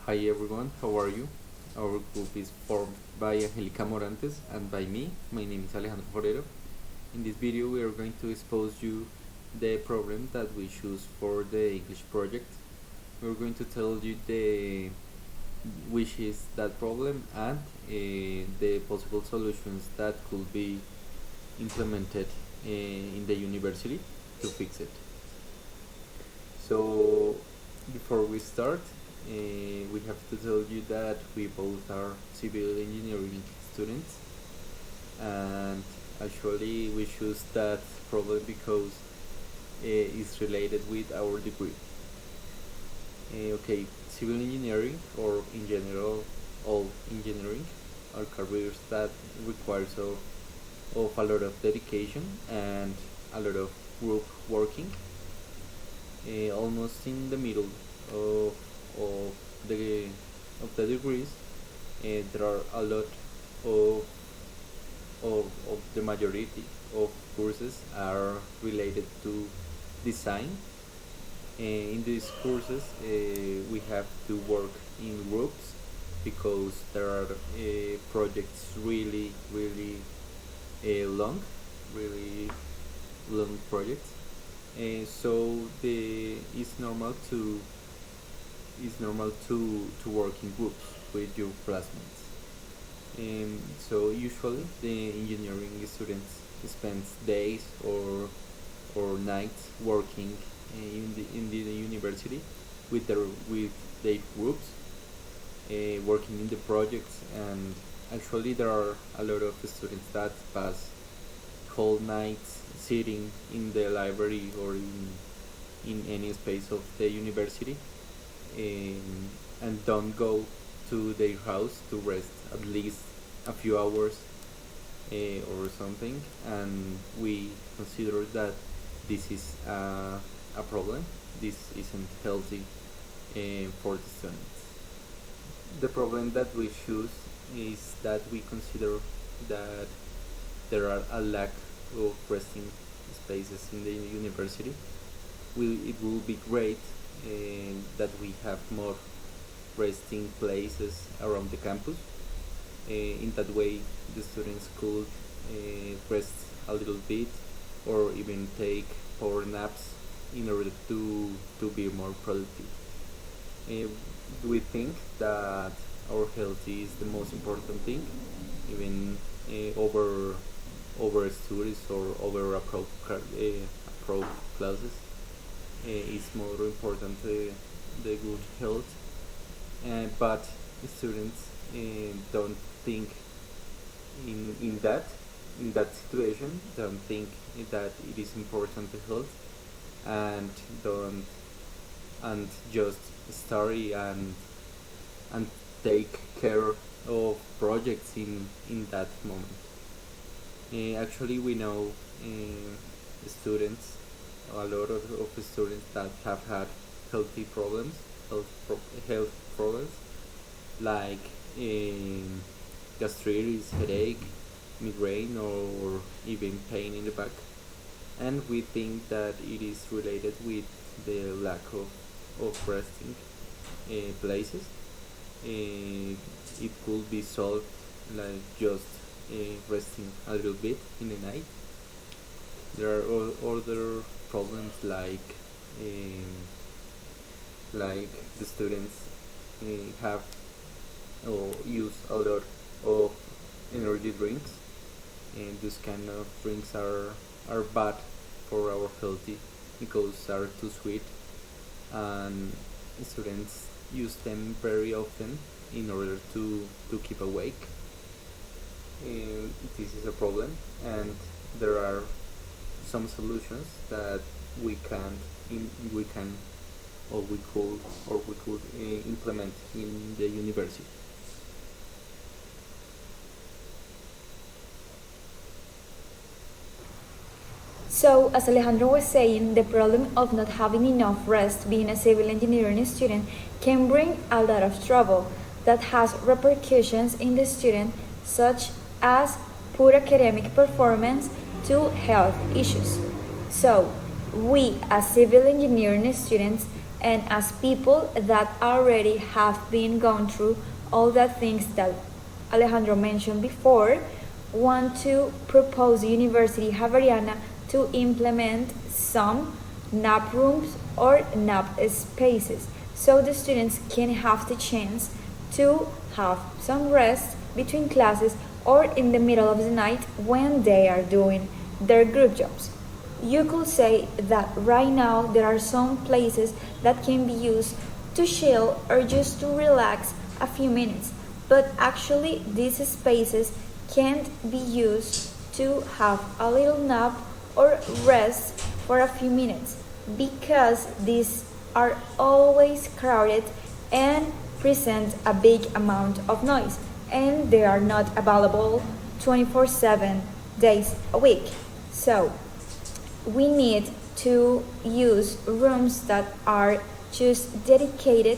Hi everyone, how are you? Our group is formed by Angélica Morantes and by me. My name is Alejandro Forero. In this video we are going to expose you the problem that we choose for the English project. We are going to tell you which is that problem and the possible solutions that could be implemented in the university to fix it. So before we start, we have to tell you that we both are civil engineering students, and actually we choose that problem because it's related with our degree. Okay, civil engineering, or in general all engineering, are careers that requires of a lot of dedication and a lot of group working. Almost in the middle of, of the the degrees, there are a lot of, of the majority of courses are related to design. In these courses, we have to work in groups because there are projects really long projects. So it's normal to work in groups with your classmates. So usually the engineering students spend days or nights working in the university with their groups, working in the projects, and actually there are a lot of students that pass whole nights sitting in the library or in any space of the university, and don't go to their house to rest at least a few hours or something, and we consider that this is a problem. This isn't healthy for the students. The problem that we choose is that we consider that there are a lack of resting spaces in the university. It will be great that we have more resting places around the campus. In that way, the students could rest a little bit or even take power naps in order to be more productive. We think that our health is the most important thing, even over studies or over pro classes. It's more important the good health, but students don't think in that situation, don't think that it is important the health, and don't and just study and take care of projects in that moment. Actually, we know students, a lot of students that have had healthy problems, health problems like gastritis, headache, migraine, or even pain in the back, and we think that it is related with the lack of resting places. It could be solved like just resting a little bit in the night. There are other problems like the students have or use a lot of energy drinks, and these kind of drinks are bad for our healthy because are too sweet, and students use them very often in order to keep awake. This is a problem, and there are some solutions that we can or we could implement in the university. So, as Alejandro was saying, the problem of not having enough rest being a civil engineering student can bring a lot of trouble that has repercussions in the student, such as poor academic performance to health issues. So, we as civil engineering students and as people that already have been gone through all the things that Alejandro mentioned before, want to propose the University Javeriana to implement some nap rooms or nap spaces so the students can have the chance to have some rest between classes or in the middle of the night when they are doing their group jobs. You could say that right now there are some places that can be used to chill or just to relax a few minutes, but actually these spaces can't be used to have a little nap or rest for a few minutes because these are always crowded and present a big amount of noise and they are not available 24/7 days a week. So we need to use rooms that are just dedicated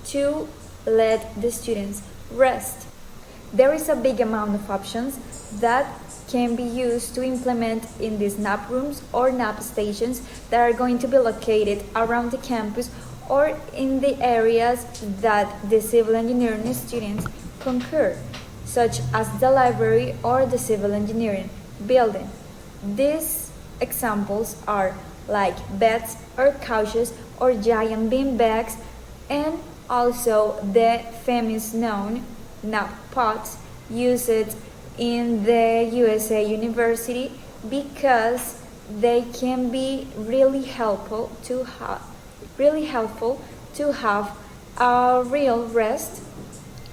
to let the students rest. There is a big amount of options that can be used to implement in these nap rooms or nap stations that are going to be located around the campus or in the areas that the civil engineering students concur, such as the library or the civil engineering building. These examples are like beds or couches or giant bean bags, and also the famous known nap pots used in the USA University because they can be really helpful to have a real rest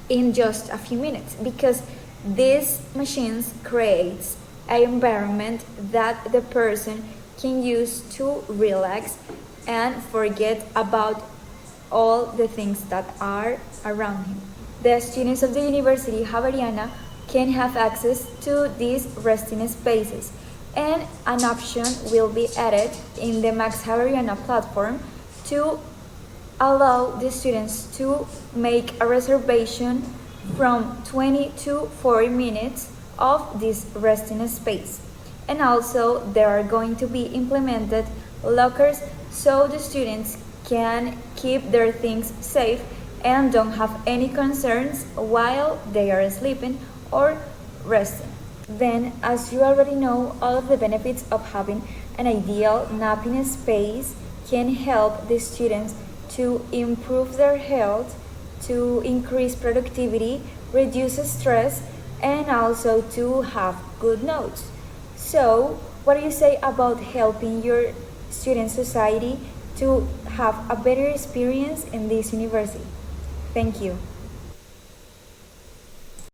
in just a few minutes because these machines creates an environment that the person can use to relax and forget about all the things that are around him. The students of the University Javeriana can have access to these resting spaces, and an option will be added in the Max Javeriana platform to allow the students to make a reservation from 20 to 40 minutes of this resting space. And also there are going to be implemented lockers so the students can keep their things safe and don't have any concerns while they are sleeping or resting. Then, as you already know, all of the benefits of having an ideal napping space can help the students to improve their health, to increase productivity, reduce stress, and also to have good notes. So, what do you say about helping your student society to have a better experience in this university? Thank you.